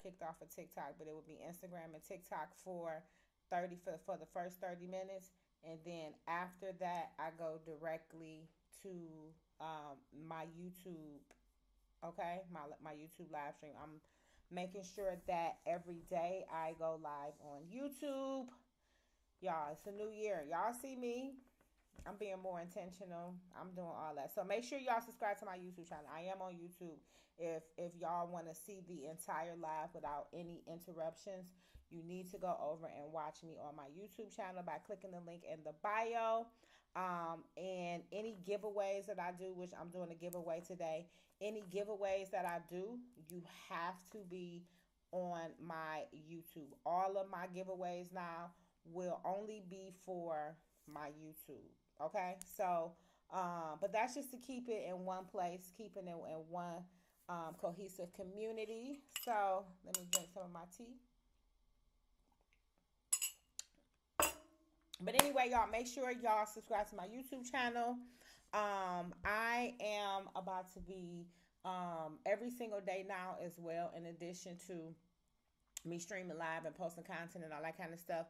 kicked off of TikTok, but it would be Instagram and TikTok for 30 for the first 30 minutes, and then after that I go directly to my YouTube. Okay, my YouTube live stream. I'm making sure that every day I go live on YouTube. Y'all, it's a new year. Y'all see me. I'm being more intentional. I'm doing all that. So make sure y'all subscribe to my YouTube channel. I am on YouTube. If y'all want to see the entire live without any interruptions, you need to go over and watch me on my YouTube channel by clicking the link in the bio. And any giveaways that I do, which I'm doing a giveaway today, any giveaways that I do, you have to be on my YouTube. All of my giveaways now will only be for my YouTube. Okay, so but that's just to keep it in one place, keeping it in one cohesive community. So let me drink some of my tea. But anyway, y'all, make sure y'all subscribe to my YouTube channel. I am about to be every single day now as well, in addition to me streaming live and posting content and all that kind of stuff.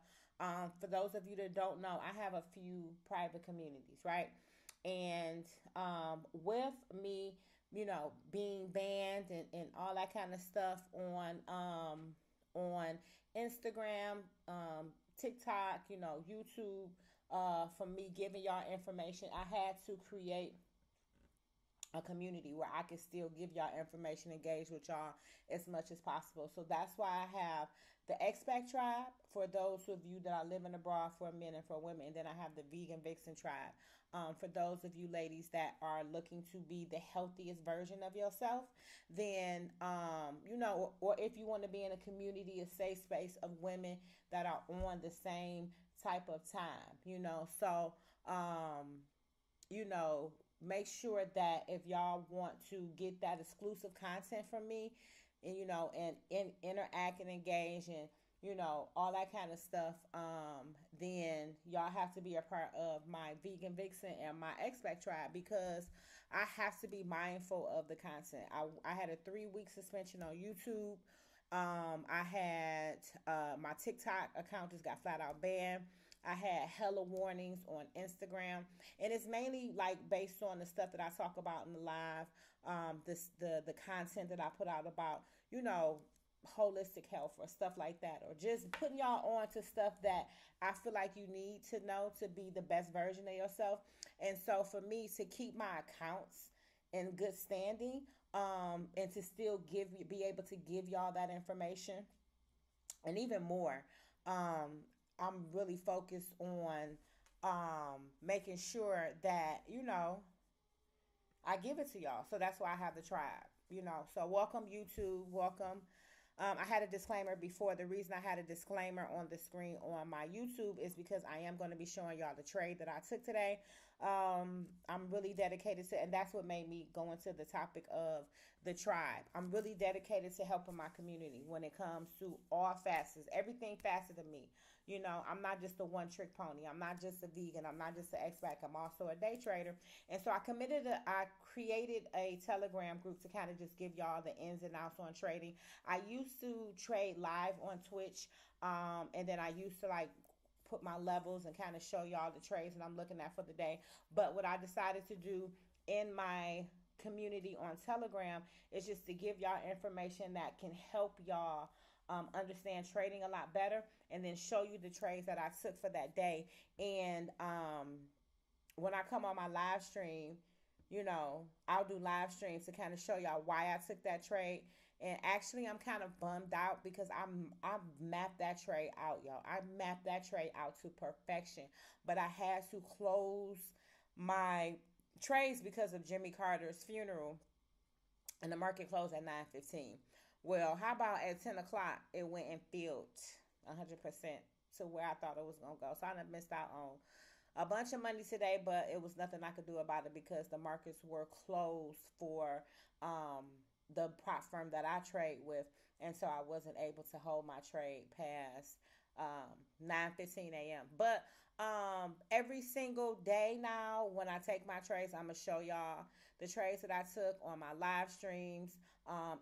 For those of you that don't know, I have a few private communities, right? And with me, being banned and all that kind of stuff on Instagram, TikTok, YouTube, from me giving y'all information, I had to create a community where I can still give y'all information, engage with y'all as much as possible. So that's why I have the Expat Tribe for those of you that are living abroad, for men and for women. And then I have the Vegan Vixen Tribe for those of you ladies that are looking to be the healthiest version of yourself. Then, or if you want to be in a community, a safe space of women that are on the same type of time, So, make sure that if y'all want to get that exclusive content from me, and and interact and engage and all that kind of stuff, then y'all have to be a part of my Vegan Vixen and my Expat Tribe, because I have to be mindful of the content. I had a 3-week suspension on YouTube. I had my TikTok account just got flat out banned. I had hella warnings on Instagram, and it's mainly like based on the stuff that I talk about in the live, the content that I put out about holistic health or stuff like that, or just putting y'all on to stuff that I feel like you need to know to be the best version of yourself. And so for me to keep my accounts in good standing, and to still be able to give y'all that information and even more, I'm really focused on making sure that I give it to y'all. So that's why I have the tribe. So welcome YouTube, welcome. I had a disclaimer before. The reason I had a disclaimer on the screen on my YouTube is because I am going to be showing y'all the trade that I took today. I'm really dedicated to, and that's what made me go into the topic of the tribe. I'm really dedicated to helping my community when it comes to all facets, everything facet of me. I'm not just a one trick pony. I'm not just a vegan. I'm not just an expat. I'm also a day trader. And so I created a Telegram group to kind of just give y'all the ins and outs on trading. I used to trade live on Twitch. And then I used to put my levels and kind of show y'all the trades that I'm looking at for the day. But what I decided to do in my community on Telegram is just to give y'all information that can help y'all understand trading a lot better, and then show you the trades that I took for that day. And when I come on my live stream, I'll do live streams to kind of show y'all why I took that trade. And actually, I'm kind of bummed out because I mapped that trade out, y'all. I mapped that trade out to perfection, but I had to close my trades because of Jimmy Carter's funeral, and the market closed at 9:15. Well, how about at 10 o'clock, it went and filled 100% to where I thought it was going to go. So I done missed out on a bunch of money today, but it was nothing I could do about it because the markets were closed for the prop firm that I trade with. And so I wasn't able to hold my trade past 9:15 a.m. But every single day now, when I take my trades, I'm gonna show y'all the trades that I took on my live streams.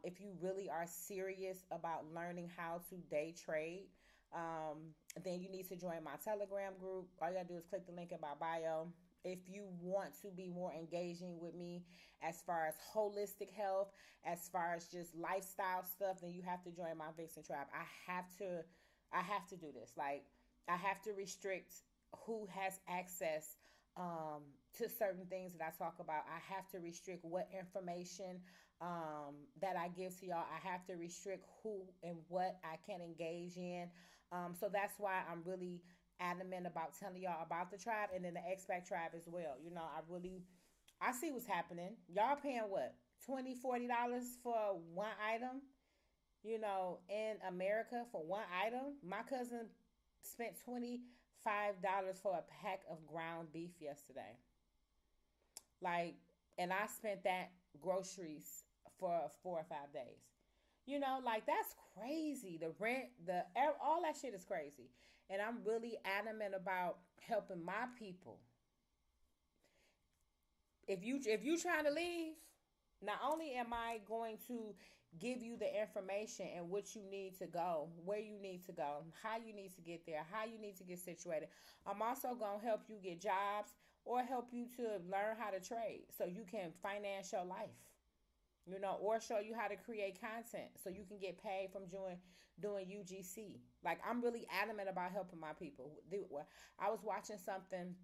If you really are serious about learning how to day trade, then you need to join my Telegram group. All you gotta do is click the link in my bio. If you want to be more engaging with me as far as holistic health, as far as just lifestyle stuff, then you have to join my Vixen Tribe. I have to do this. Like, I have to restrict who has access to certain things that I talk about. I have to restrict what information that I give to y'all. I have to restrict who and what I can engage in. So that's why I'm really adamant about telling y'all about the tribe and then the expat tribe as well. I see what's happening. Y'all paying what? $20, $40 for one item, in America for one item. My cousin spent $25 for a pack of ground beef yesterday. Like, and I spent that groceries for 4 or 5 days. Like, that's crazy. The rent, all that shit is crazy. And I'm really adamant about helping my people. If you trying to leave, not only am I going to give you the information and what you need to go, where you need to go, how you need to get there, how you need to get situated, I'm also going to help you get jobs or help you to learn how to trade so you can finance your life, or show you how to create content so you can get paid from doing UGC. Like, I'm really adamant about helping my people. I was watching something,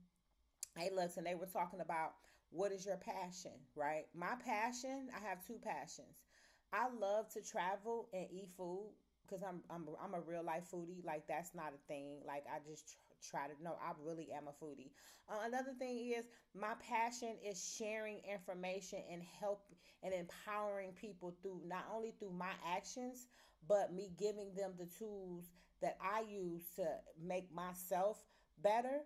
hey, looks, and they were talking about what is your passion, right? My passion, I have two passions. I love to travel and eat food because I'm a real life foodie. Like, that's not a thing. Like, I just try to. No, I really am a foodie. Another thing is my passion is sharing information and help and empowering people through not only through my actions, but me giving them the tools that I use to make myself better.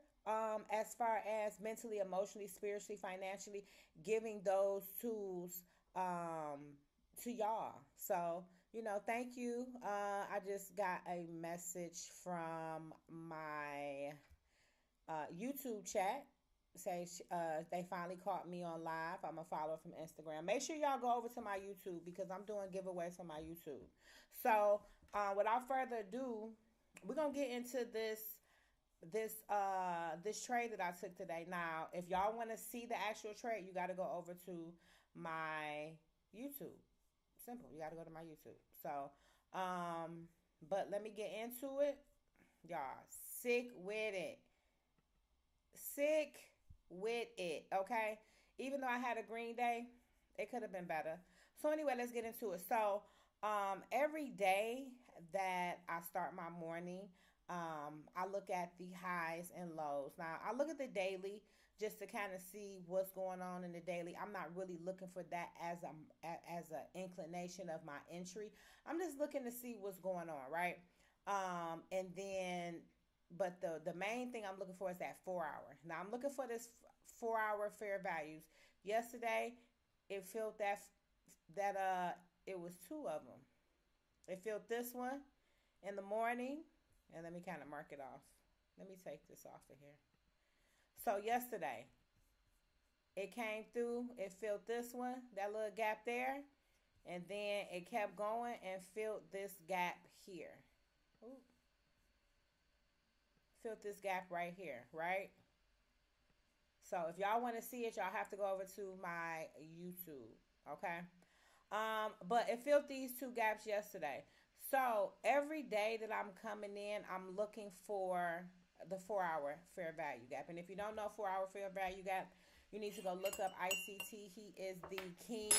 As far as mentally, emotionally, spiritually, financially, giving those tools to y'all. So, thank you. I just got a message from my YouTube chat. Say they finally caught me on live. I'm a follower from Instagram. Make sure y'all go over to my YouTube because I'm doing giveaways on my YouTube. So, without further ado, we're gonna get into this trade that I took today. Now, if y'all want to see the actual trade, you got to go over to my YouTube. Simple. You got to go to my YouTube. So, but let me get into it. Y'all, sick with it. Sick with it. Okay. Even though I had a green day, it could have been better. So anyway, let's get into it. So, every day that I start my morning, I look at the highs and lows. Now, I look at the daily just to kind of see what's going on in the daily. I'm not really looking for that as a inclination of my entry. I'm just looking to see what's going on, right? And then, but the main thing I'm looking for is that 4 hour. Now, I'm looking for this 4 hour fair values. Yesterday, it filled that it was two of them. It filled this one in the morning. And let me kind of mark it off. Let me take this off of here. So yesterday, it came through. It filled this one, that little gap there. And then it kept going and filled this gap here. Ooh. Filled this gap right here, right? So if y'all want to see it, y'all have to go over to my YouTube, okay? But it filled these two gaps yesterday. So every day that I'm coming in, I'm looking for the 4 hour fair value gap. And if you don't know 4 hour fair value gap, you need to go look up ICT. He is the king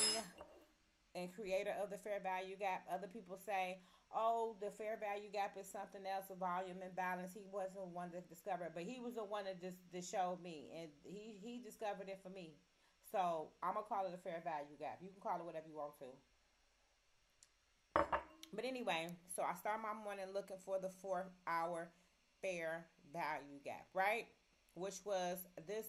and creator of the fair value gap. Other people say, oh, the fair value gap is something else, a volume imbalance. He wasn't one that discovered it, but he was the one that showed me, and he discovered it for me. So I'm gonna call it a fair value gap. You can call it whatever you want to. But anyway, so I start my morning looking for the 4 hour fair value gap, right? Which was this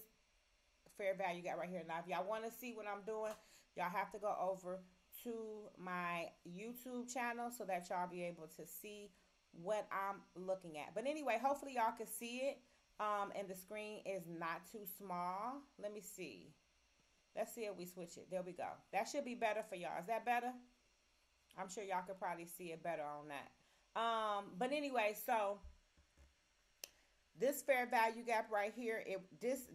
fair value gap right here. Now, if y'all want to see what I'm doing, y'all have to go over to my YouTube channel so that y'all be able to see what I'm looking at. But anyway, hopefully y'all can see it. And the screen is not too small. Let me see. Let's see if we switch it. There we go. That should be better for y'all. Is that better? I'm sure y'all could probably see it better on that. But anyway, so this fair value gap right here,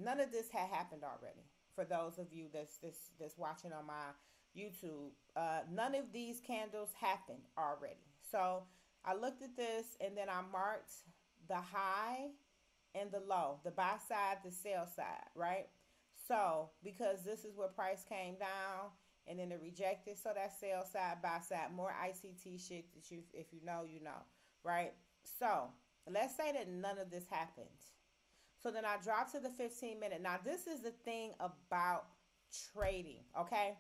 none of this had happened already. For those of you that's watching on my YouTube, none of these candles happened already. So I looked at this and then I marked the high and the low, the buy side, the sell side, right? So because this is where price came down and then it rejected, so that sell side, buy side, more ICT shit that you, if you know, you know, right? So let's say that none of this happened. So then I dropped to the 15-minute. Now this is the thing about trading, okay?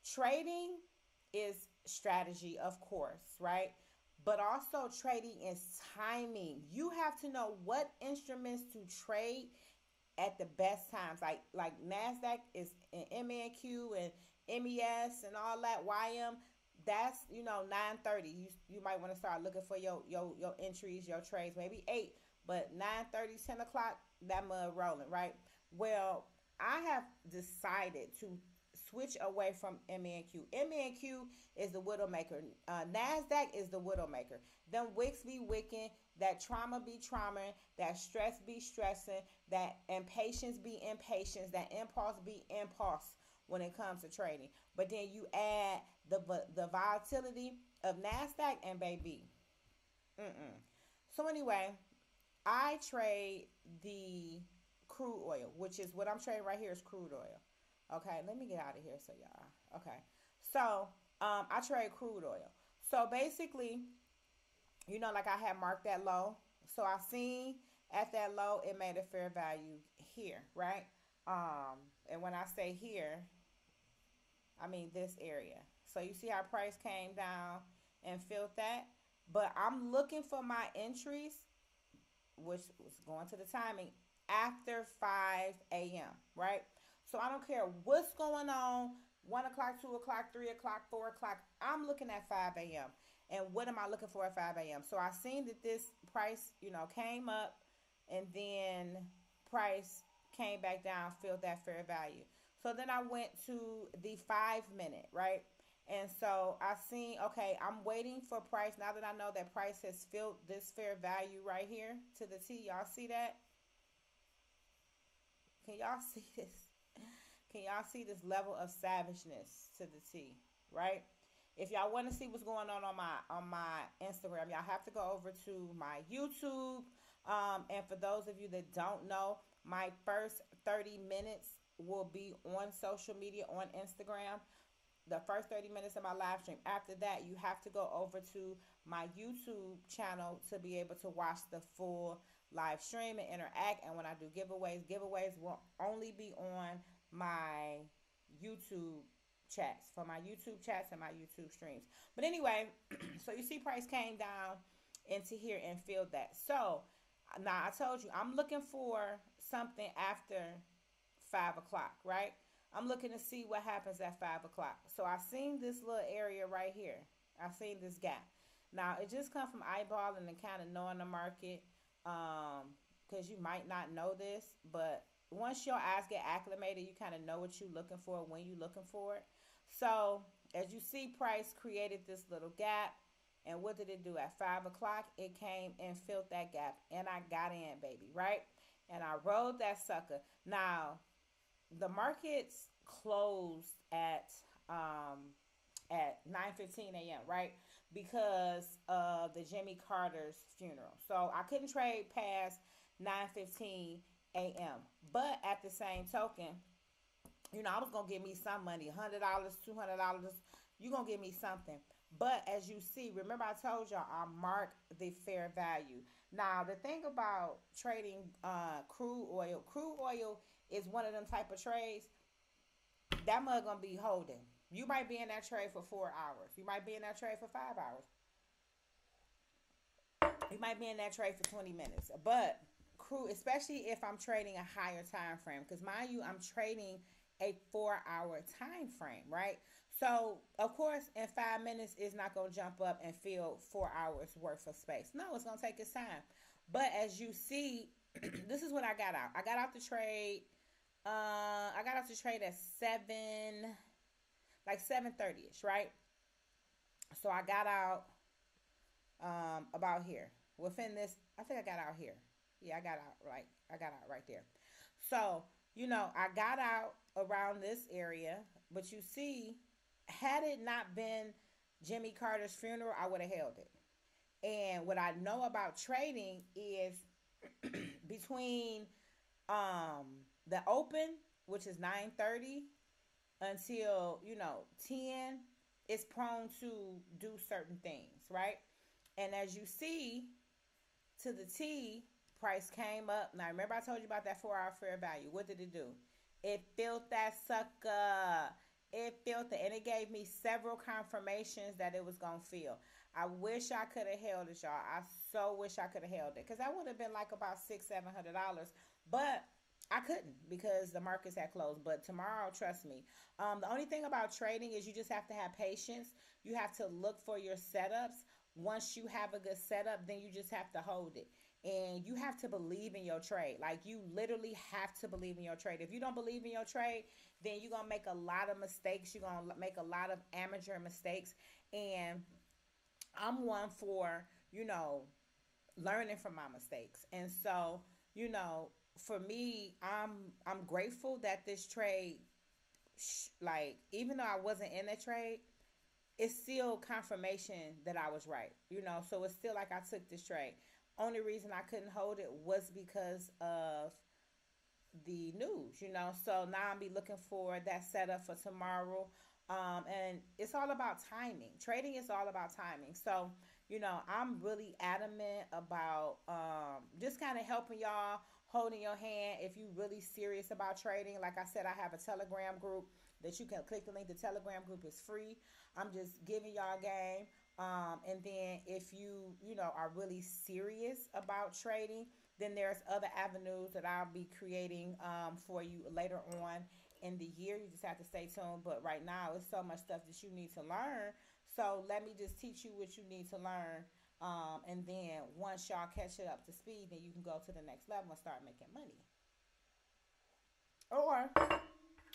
Trading is strategy, of course, right? But also trading is timing. You have to know what instruments to trade at the best times. Like NASDAQ is in MNQ and MES and all that, YM. That's, 9:30. You might want to start looking for your entries, your trades, maybe 8. But 9:30, 10 o'clock, that mud rolling, right? Well, I have decided to switch away from MENQ. MENQ is the widowmaker. NASDAQ is the widowmaker. Them wicks be wicking, that trauma be trauma, that stress be stressing, that impatience be impatience, that impulse be impulse when it comes to trading. But then you add the volatility of NASDAQ and baby. So anyway, I trade the crude oil, which is what I'm trading right here is crude oil. Okay, let me get out of here so y'all. Okay, so I trade crude oil. So basically, like I had marked that low. So I seen at that low, it made a fair value here, right? And when I say here, I mean this area. So you see how price came down and filled that? But I'm looking for my entries, which was going to the timing, after 5 a.m., right? So I don't care what's going on, 1 o'clock, 2 o'clock, 3 o'clock, 4 o'clock. I'm looking at 5 a.m. And what am I looking for at 5 a.m.? So I seen that this price, came up and then price came back down, filled that fair value. So then I went to the 5-minute, right? And so I seen, okay, I'm waiting for price. Now that I know that price has filled this fair value right here to the T. Y'all see that? Can y'all see this? Can y'all see this level of savageness to the T, right? If y'all want to see what's going on my Instagram, y'all have to go over to my YouTube. And for those of you that don't know, my first 30 minutes will be on social media, on Instagram. The first 30 minutes of my live stream. After that, you have to go over to my YouTube channel to be able to watch the full live stream and interact. And when I do giveaways will only be on my YouTube chats, for my YouTube chats and my YouTube streams. But anyway, so you see price came down into here and filled that. So now I told you I'm looking for something after 5 o'clock, right? I'm looking to see what happens at 5 o'clock. So I seen this little area right here. I seen this gap. Now it just come from eyeballing and kind of knowing the market, because you might not know this, but once your eyes get acclimated, you kind of know what you're looking for when you're looking for it. So as you see, price created this little gap. And what did it do? At 5 o'clock, it came and filled that gap. And I got in, baby, right? And I rode that sucker. Now, the markets closed at 9:15 a.m., right? Because of the Jimmy Carter's funeral. So I couldn't trade past 9:15 a.m. But at the same token, I was going to give me some money, $100, $200. You're going to give me something. But as you see, remember I told y'all I mark the fair value. Now, the thing about trading crude oil is one of them type of trades that mug going to be holding. You might be in that trade for 4 hours. You might be in that trade for 5 hours. You might be in that trade for 20 minutes. But crude, especially if I'm trading a higher time frame, because mind you, I'm trading a 4 hour time frame, right? So, of course, in 5 minutes, it's not going to jump up and fill 4 hours worth of space. No, it's going to take its time. But as you see, this is what I got out. I got out the trade. I got out the trade at 7:30 ish, right? So I got out about here. Within this, I think I got out here. Yeah, I got out right. I got out right there. So, I got out around this area, but you see, had it not been Jimmy Carter's funeral, I would have held it. And what I know about trading is between the open, which is 9:30 until 10, it's prone to do certain things, right? And as you see, to the T, price came up. Now remember I told you about that 4 hour fair value. What did it do? It filled that sucker. It filled it, and it gave me several confirmations that it was gonna fill. I wish I could have held it, y'all. I so wish I could have held it, because that would have been like about $600-700. But I couldn't because the markets had closed. But tomorrow, trust me. The only thing about trading is you just have to have patience. You have to look for your setups. Once you have a good setup, then you just have to hold it. And you have to believe in your trade. Like, you literally have to believe in your trade. If you don't believe in your trade, then you're going to make a lot of mistakes. You're going to make a lot of amateur mistakes. And I'm one for, learning from my mistakes. And so, for me, I'm grateful that this trade, like, even though I wasn't in the trade, it's still confirmation that I was right. So it's still like I took this trade. Only reason I couldn't hold it was because of the news. So now I'll be looking for that setup for tomorrow. And it's all about timing. Trading is all about timing. So, I'm really adamant about just kind of helping y'all, holding your hand if you really serious about trading. Like I said, I have a Telegram group that you can click the link. The Telegram group is free. I'm just giving y'all a game. And then if you are really serious about trading, then there's other avenues that I'll be creating for you later on in the year. You just have to stay tuned. But right now, it's so much stuff that you need to learn. So let me just teach you what you need to learn. And then once y'all catch it up to speed, then you can go to the next level and start making money. Or,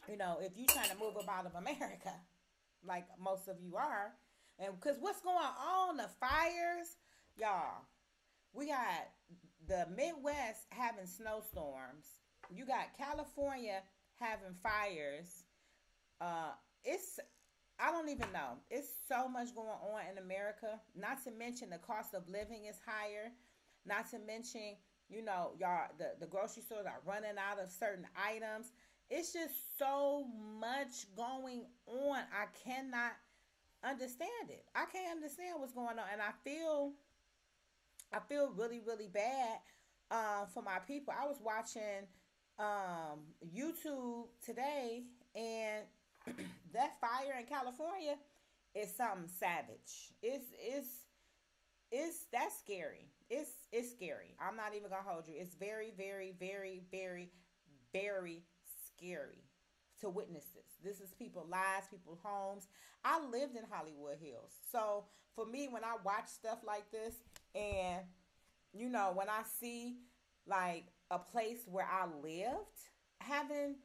if you're trying to move up out of America, like most of you are, and because what's going on, the fires, y'all, we got the Midwest having snowstorms. You got California having fires. It's I don't even know. It's so much going on in America. Not to mention the cost of living is higher. Not to mention, y'all, the grocery stores are running out of certain items. It's just so much going on. I cannot understand it. I can't understand what's going on, and I feel really, really bad for my people. I was watching YouTube today, and that fire in California is something savage. It's that's scary. It's scary. I'm not even gonna hold you. It's very, very, very, very, very scary to witness this. This is people's lives, people's homes. I lived in Hollywood Hills. So for me, when I watch stuff like this, and when I see like a place where I lived having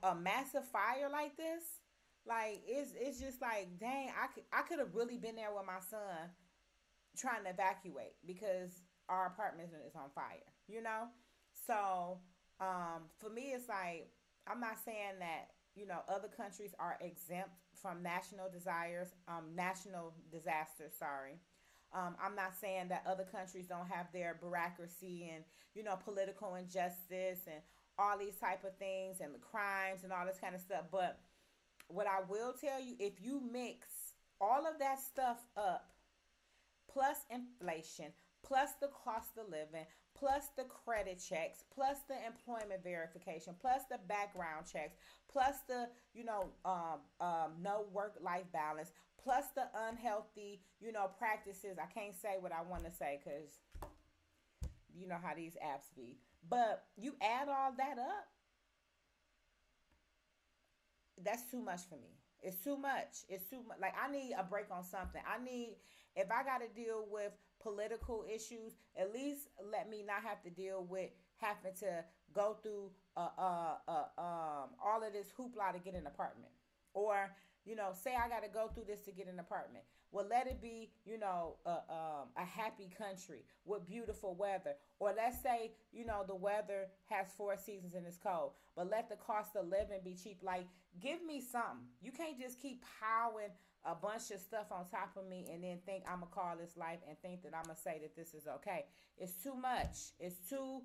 a massive fire like this, like it's just like, dang, I could have really been there with my son trying to evacuate because our apartment is on fire. So for me, it's like, I'm not saying that other countries are exempt from national disasters. Sorry. I'm not saying that other countries don't have their bureaucracy and political injustice and all these type of things and the crimes and all this kind of stuff. But what I will tell you, if you mix all of that stuff up, plus inflation, plus the cost of living, plus the credit checks, plus the employment verification, plus the background checks, plus the no work-life balance, plus the unhealthy practices. I can't say what I want to say because you know how these apps be. But you add all that up, that's too much for me. It's too much. It's too much. Like, I need a break on something. I need, if I got to deal with political issues, at least let me not have to deal with having to go through all of this hoopla to get an apartment, or say I got to go through this to get an apartment. Well, let it be, a happy country with beautiful weather. Or let's say, the weather has 4 seasons and it's cold, but let the cost of living be cheap. Like, give me something. You can't just keep piling a bunch of stuff on top of me and then think I'm going to call this life and think that I'm going to say that this is okay. It's too much. It's too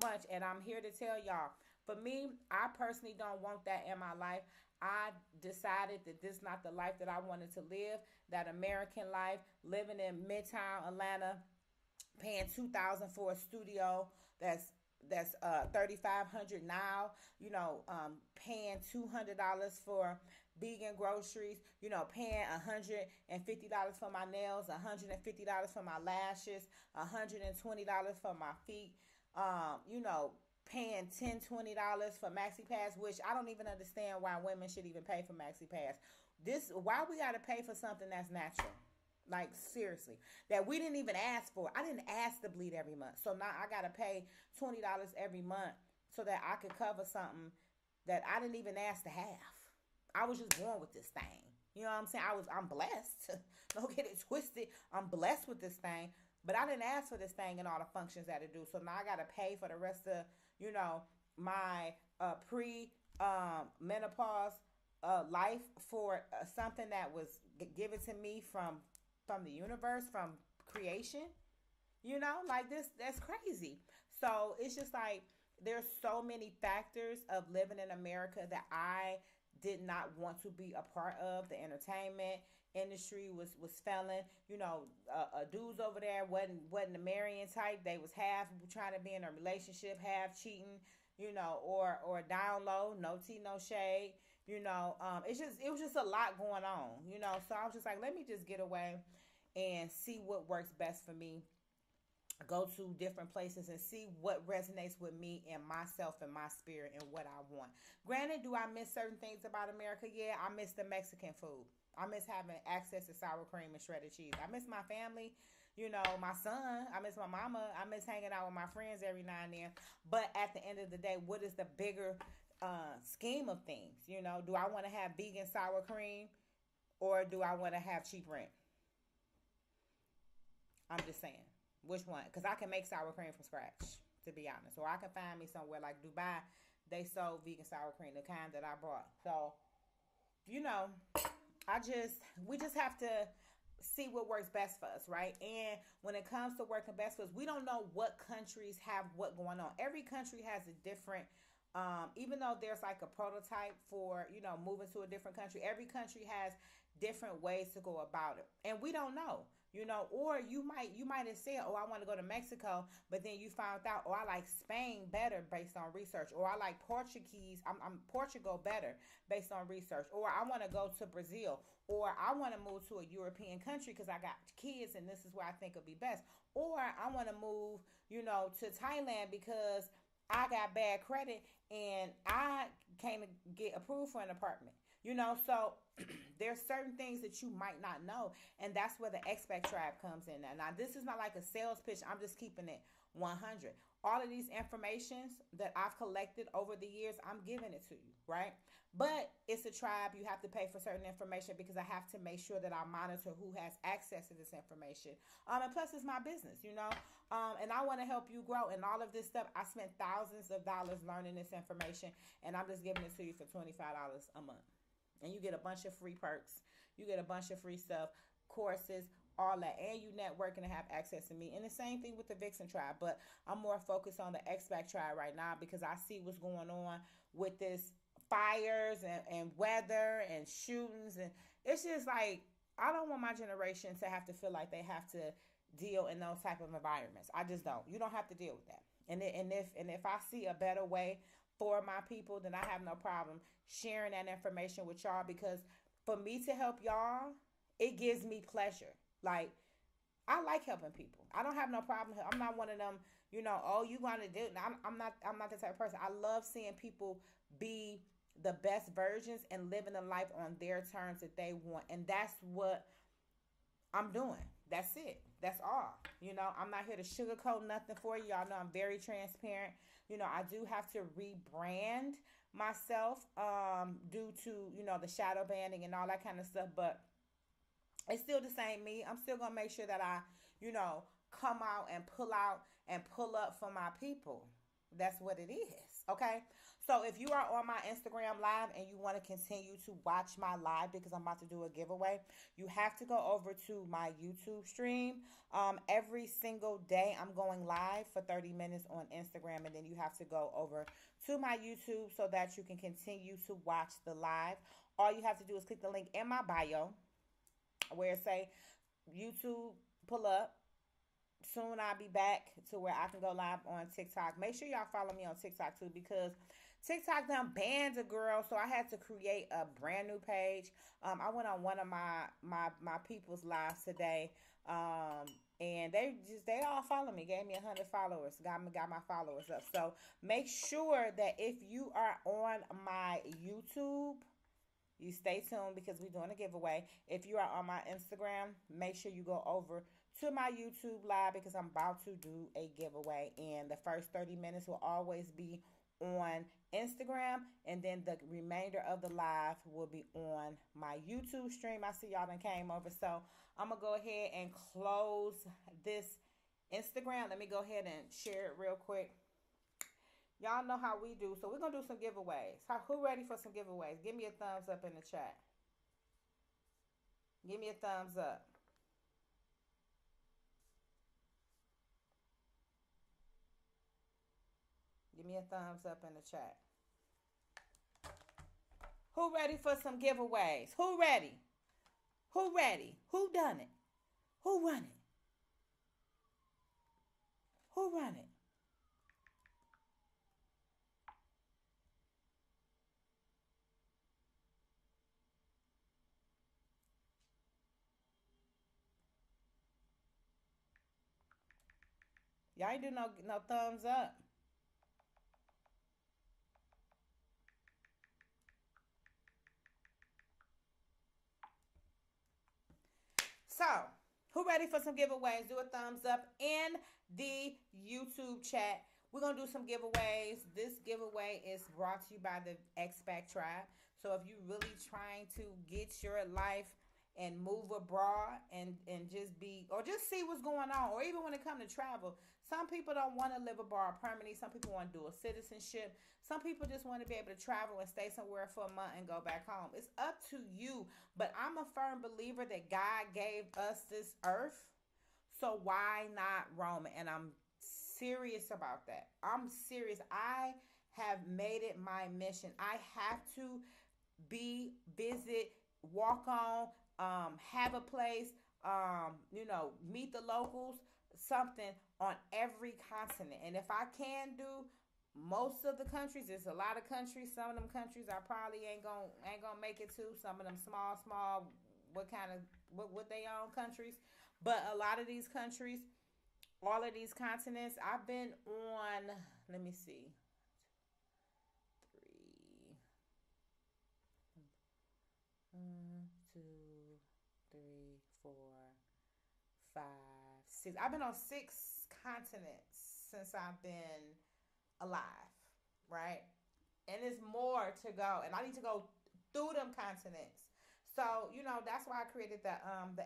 much. And I'm here to tell y'all, for me, I personally don't want that in my life. I decided that this is not the life that I wanted to live, that American life, living in Midtown Atlanta, paying 2,000 for a studio that's 3,500 now, paying $200 for vegan groceries, paying $150 for my nails, $150 for my lashes, $120 for my feet, paying $10, $20 for Maxi Pass, which I don't even understand why women should even pay for Maxi Pass. Why we got to pay for something that's natural? Like, seriously, that we didn't even ask for. I didn't ask to bleed every month, so now I got to pay $20 every month so that I could cover something that I didn't even ask to have. I was just born with this thing. You know what I'm saying? I'm blessed. Don't get it twisted. I'm blessed with this thing, but I didn't ask for this thing and all the functions that it do. So now I got to pay for the rest of, my pre menopause life for something that was given to me from the universe, from creation. Like this, that's crazy. So it's just like, there's so many factors of living in America that I did not want to be a part of. The entertainment industry was failing. Dudes over there wasn't the marrying type. They was half trying to be in a relationship, half cheating, or down low, no tea, no shade. It was just a lot going on. So I was just like, let me just get away and see what works best for me. Go to different places and see what resonates with me and myself and my spirit and what I want. Granted, do I miss certain things about America? Yeah, I miss the Mexican food. I miss having access to sour cream and shredded cheese. I miss my family, my son. I miss my mama. I miss hanging out with my friends every now and then. But at the end of the day, what is the bigger scheme of things? Do I want to have vegan sour cream, or do I want to have cheap rent? I'm just saying. Which one? Because I can make sour cream from scratch, to be honest. Or I can find me somewhere like Dubai. They sold vegan sour cream, the kind that I brought. So, we just have to see what works best for us, right? And when it comes to working best for us, we don't know what countries have what going on. Every country has a different, even though there's like a prototype for, moving to a different country, every country has different ways to go about it. And we don't know. Or you might have said, oh, I want to go to Mexico, but then you found out, oh, I like Spain better based on research, or I like I'm Portugal better based on research, or I want to go to Brazil, or I want to move to a European country because I got kids and this is where I think it'll be best, or I want to move, to Thailand because I got bad credit and I can't get approved for an apartment. So there's certain things that you might not know, and that's where the Expat Tribe comes in. Now, this is not like a sales pitch. I'm just keeping it 100. All of these informations that I've collected over the years, I'm giving it to you, right? But it's a tribe. You have to pay for certain information because I have to make sure that I monitor who has access to this information. And plus, it's my business, and I want to help you grow. And all of this stuff, I spent thousands of dollars learning this information, and I'm just giving it to you for $25 a month. And you get a bunch of free perks. You get a bunch of free stuff, courses, all that. And you networking and have access to me. And the same thing with the Vixen Tribe. But I'm more focused on the Expat Tribe right now because I see what's going on with this fires and weather and shootings. And it's just like, I don't want my generation to have to feel like they have to deal in those type of environments. I just don't. You don't have to deal with that. And if I see a better way for my people, then I have no problem sharing that information with y'all, because for me to help y'all, it gives me pleasure. Like, I like helping people. I don't have no problem. I'm not one of them, oh, you want to do. I'm not the type of person. I love seeing people be the best versions and living a life on their terms that they want. And that's what I'm doing. That's it. That's all. I'm not here to sugarcoat nothing for you. Y'all know I'm very transparent. I do have to rebrand myself due to, the shadow banning and all that kind of stuff, but it's still the same me. I'm still going to make sure that I, you know, come out and pull up for my people. That's what it is. Okay. So if you are on my Instagram live and you want to continue to watch my live because I'm about to do a giveaway, you have to go over to my YouTube stream. Every single day I'm going live for 30 minutes on Instagram, and then you have to go over to my YouTube so that you can continue to watch the live. All you have to do is click the link in my bio where it say YouTube pull up. Soon I'll be back to where I can go live on TikTok. Make sure y'all follow me on TikTok too, because TikTok done banned a girl, so I had to create a brand new page. I went on one of my people's lives today, and they all follow me. Gave me 100 followers. Got my followers up. So make sure that if you are on my YouTube, you stay tuned because we're doing a giveaway. If you are on my Instagram, make sure you go over to my YouTube live because I'm about to do a giveaway. And the first 30 minutes will always be on Instagram, and then the remainder of the live will be on my YouTube stream. I see y'all done came over, so I'm going to go ahead and close this Instagram. Let me go ahead and share it real quick. Y'all know how we do, so we're going to do some giveaways. Who ready for some giveaways? Give me a thumbs up in the chat. Give me a thumbs up. Give me a thumbs up in the chat. Who ready for some giveaways? Who ready? Who ready? Who done it? Who run it? Who run it? Y'all ain't do no thumbs up. So, who ready for some giveaways? Do a thumbs up in the YouTube chat. We're going to do some giveaways. This giveaway is brought to you by the Expat Tribe. So, if you're really trying to get your life and move abroad and just be, or just see what's going on, or even when it comes to travel, some people don't want to live abroad permanently. Some people want to do a citizenship. Some people just want to be able to travel and stay somewhere for a month and go back home. It's up to you. But I'm a firm believer that God gave us this earth, so why not roam it? And I'm serious about that. I'm serious. I have made it my mission. I have to visit, walk on, have a place, meet the locals, something on every continent. And if I can do most of the countries, there's a lot of countries. Some of them countries I probably ain't gonna make it to. Some of them small, what they own countries. But a lot of these countries, all of these continents, I've been on. Let me see. 6. I've been on 6 continents since I've been alive, right? And there's more to go, and I need to go through them continents. So that's why I created the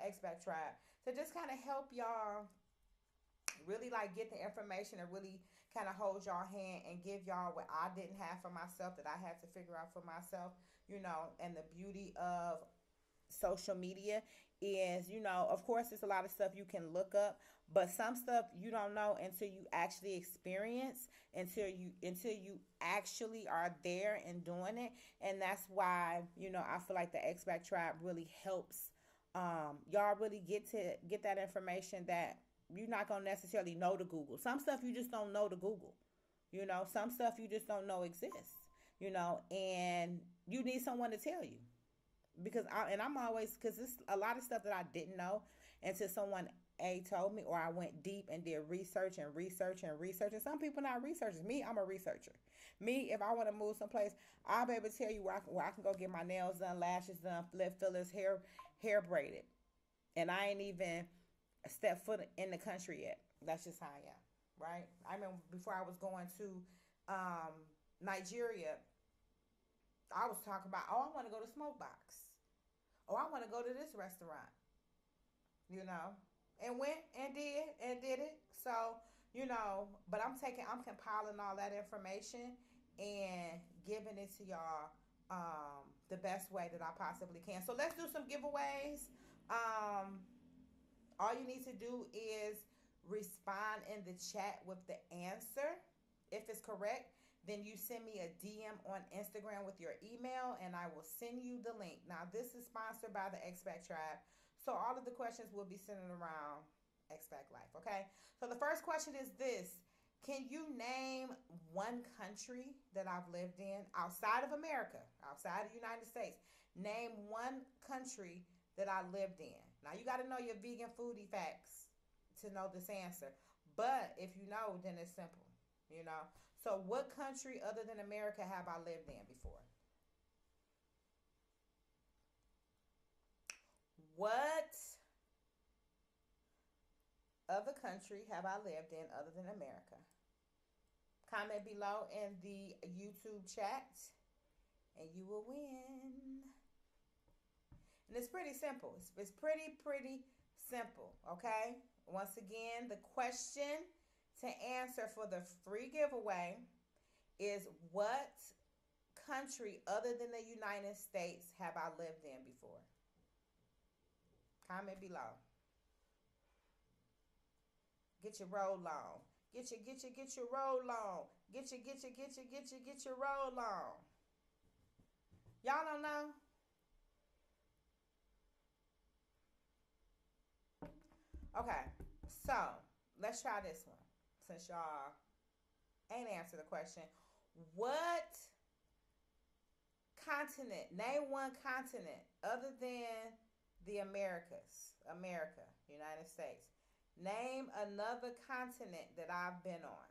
Expat Tribe, to just kind of help y'all really like get the information and really kind of hold y'all hand and give y'all what I didn't have for myself that I had to figure out for myself. And the beauty of social media is, of course, there's a lot of stuff you can look up, but some stuff you don't know until you actually experience, until you actually are there and doing it. And that's why, I feel like the Expat Tribe really helps y'all really get that information that you're not going to necessarily know to Google. Some stuff you just don't know to Google. Some stuff you just don't know exists, and you need someone to tell you. Because I'm always, because it's a lot of stuff that I didn't know, until someone A told me, or I went deep and did research and research and research. And some people not researchers. Me, I'm a researcher. Me, if I want to move someplace, I'll be able to tell you where I can go get my nails done, lashes done, lip fillers, hair braided, and I ain't even step foot in the country yet. That's just how I am, right? I remember before I was going to um, Nigeria, I was talking about, oh, I want to go to Smokebox. Oh, I want to go to this restaurant, you know, and went and did it. So, but I'm compiling all that information and giving it to y'all the best way that I possibly can. So let's do some giveaways. Um, all you need to do is respond in the chat with the answer. If it's correct, then you send me a DM on Instagram with your email and I will send you the link. Now, this is sponsored by the Expat Tribe. So all of the questions will be centered around Expat Life, okay? So the first question is this. Can you name one country that I've lived in outside of America, outside of the United States? Name one country that I lived in. Now, you got to know your vegan foodie facts to know this answer. But if you know, then it's simple, you know. So what country other than America have I lived in before? What other country have I lived in other than America? Comment below in the YouTube chat and you will win. And it's pretty simple. It's pretty simple, okay? Once again, the question to answer for the free giveaway is what country other than the United States have I lived in before? Comment below. Get your roll on. Get your roll on. Get your roll on. Y'all don't know? Okay, so let's try this one. Since y'all ain't answered the question. What continent, name one continent other than the Americas, America, United States. Name another continent that I've been on.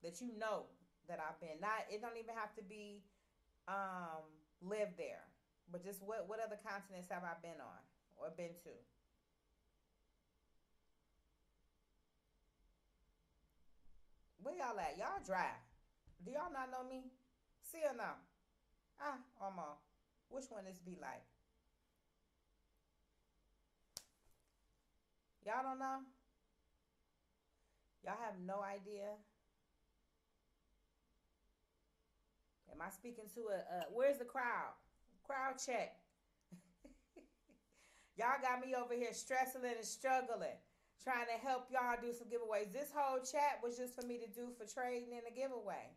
That you know that I've been. Not, it don't even have to be live there. But just what other continents have I been on or been to? Where y'all at? Y'all dry. Do y'all not know me? See or no? Ah, almost. Which one this be like? Y'all don't know? Y'all have no idea? Am I speaking to where's the crowd? Crowd check. Y'all got me over here stressing and struggling, trying to help y'all do some giveaways. This whole chat was just for me to do for trading in a giveaway.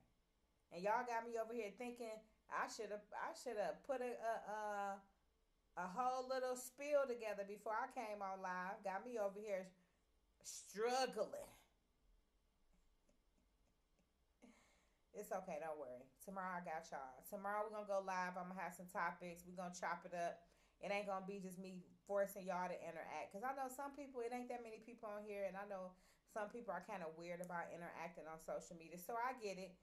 And y'all got me over here thinking I should have put a whole little spiel together before I came on live. Got me over here struggling. It's okay, don't worry. Tomorrow I got y'all. Tomorrow we're gonna go live. I'm gonna have some topics. We're gonna chop it up. It ain't gonna be just me forcing y'all to interact. Cause I know some people, it ain't that many people on here, and I know some people are kind of weird about interacting on social media. So I get it.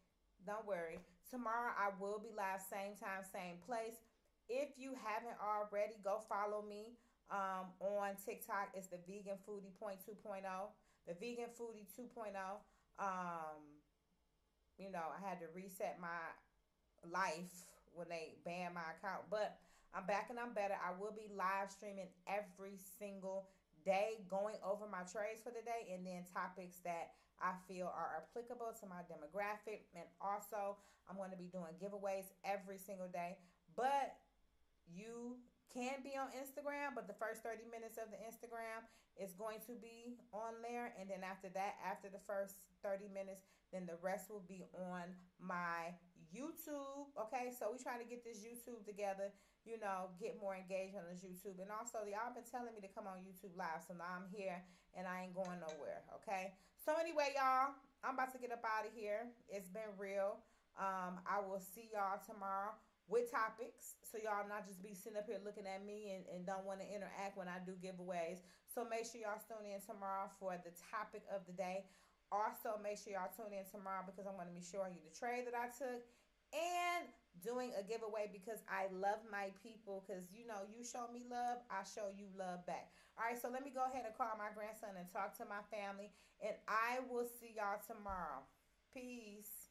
Don't worry. Tomorrow I will be live, same time, same place. If you haven't already, go follow me on TikTok. It's the Vegan Foodie Point 2.0. The Vegan Foodie 2.0. I had to reset my life when they banned my account. But I'm back and I'm better. I will be live streaming every single day, going over my trades for the day and then topics that I feel are applicable to my demographic. And also, I'm going to be doing giveaways every single day. But you can be on Instagram, but the first 30 minutes of the Instagram is going to be on there. And then after that, after the first 30 minutes, then the rest will be on my YouTube. Okay, so we're trying to get this YouTube together, get more engagement on this YouTube. And also, y'all been telling me to come on YouTube Live, so now I'm here and I ain't going nowhere. Okay, so anyway, y'all, I'm about to get up out of here. It's been real. I will see y'all tomorrow with topics, so y'all not just be sitting up here looking at me and don't want to interact when I do giveaways. So make sure y'all tune in tomorrow for the topic of the day. Also, make sure y'all tune in tomorrow because I'm going to be showing you the trade that I took and doing a giveaway because I love my people. Because you know, you show me love, I show you love back. All right, so let me go ahead and call my grandson and talk to my family, and I will see y'all tomorrow. Peace.